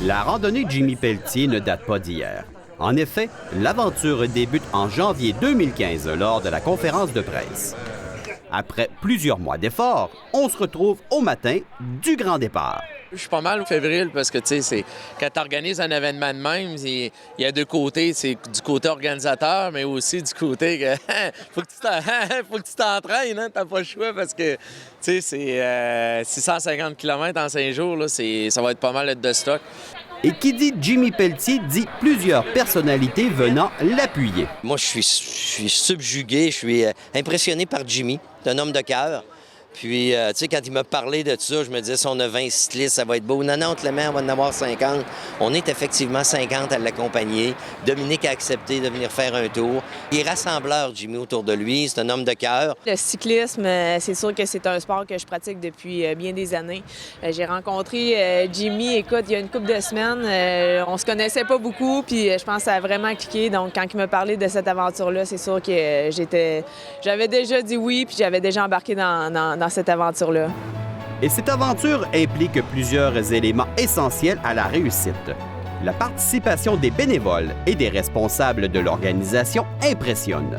La randonnée Jimmy Pelletier ne date pas d'hier. En effet, l'aventure débute en janvier 2015 lors de la conférence de presse. Après plusieurs mois d'efforts, on se retrouve au matin du grand départ. Je suis pas mal fébrile parce que, tu sais, quand tu organises un événement de même, il y a deux côtés. C'est du côté organisateur, mais aussi du côté que faut que tu t'entraînes, hein? T'as pas le choix parce que, tu sais, c'est 650 km en 5 jours, là, ça va être pas mal de stock. Et qui dit Jimmy Pelletier dit plusieurs personnalités venant l'appuyer. Moi, je suis subjugué, je suis impressionné par Jimmy. C'est un homme de cœur. Puis, tu sais, quand il m'a parlé de ça, je me disais, si on a 20 cyclistes, ça va être beau. Non, Clément, on va en avoir 50. On est effectivement 50 à l'accompagner. Dominique a accepté de venir faire un tour. Il est rassembleur, Jimmy, autour de lui. C'est un homme de cœur. Le cyclisme, c'est sûr que c'est un sport que je pratique depuis bien des années. J'ai rencontré Jimmy, écoute, il y a une couple de semaines. On se connaissait pas beaucoup, puis je pense que ça a vraiment cliqué. Donc, quand il m'a parlé de cette aventure-là, c'est sûr que j'avais déjà dit oui, puis j'avais déjà embarqué dans cette aventure-là. Et cette aventure implique plusieurs éléments essentiels à la réussite. La participation des bénévoles et des responsables de l'organisation impressionne.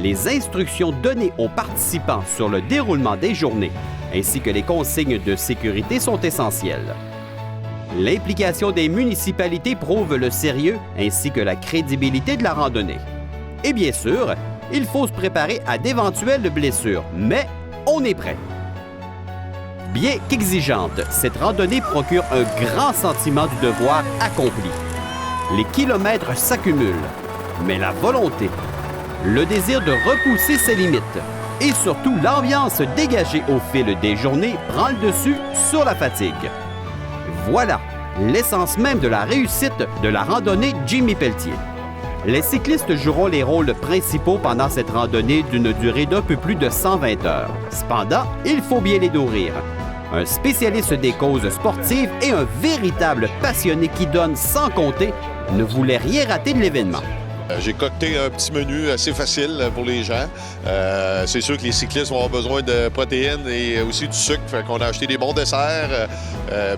Les instructions données aux participants sur le déroulement des journées ainsi que les consignes de sécurité sont essentielles. L'implication des municipalités prouve le sérieux ainsi que la crédibilité de la randonnée. Et bien sûr, il faut se préparer à d'éventuelles blessures, mais on est prêt. Bien qu'exigeante, cette randonnée procure un grand sentiment du devoir accompli. Les kilomètres s'accumulent, mais la volonté, le désir de repousser ses limites et surtout l'ambiance dégagée au fil des journées prend le dessus sur la fatigue. Voilà l'essence même de la réussite de la randonnée Jimmy Pelletier. Les cyclistes joueront les rôles principaux pendant cette randonnée d'une durée d'un peu plus de 120 heures. Cependant, il faut bien les nourrir. Un spécialiste des causes sportives et un véritable passionné qui donne sans compter ne voulait rien rater de l'événement. J'ai concocté un petit menu assez facile pour les gens. C'est sûr que les cyclistes vont avoir besoin de protéines et aussi du sucre. Fait qu'on a acheté des bons desserts.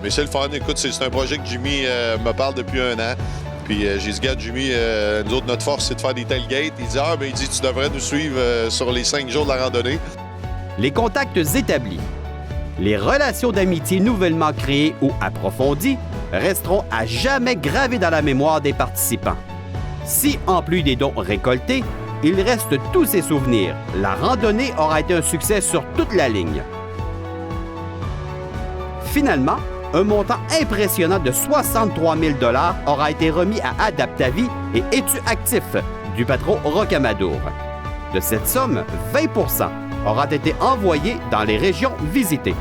Mais c'est le fun. Écoute, c'est un projet que Jimmy me parle depuis un an. Puis j'ai dit, regarde, Jimmy, nous autres, notre force, c'est de faire des tailgates. Il dit, tu devrais nous suivre sur les 5 jours de la randonnée. Les contacts établis, les relations d'amitié nouvellement créées ou approfondies resteront à jamais gravées dans la mémoire des participants. Si, en plus des dons récoltés, il reste tous ces souvenirs, la randonnée aura été un succès sur toute la ligne. Finalement, un montant impressionnant de 63 000 $ aura été remis à Adaptavie et Étu Actif du patron Rocamadour. De cette somme, 20 % aura été envoyé dans les régions visitées.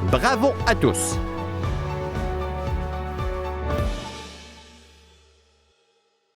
Bravo à tous!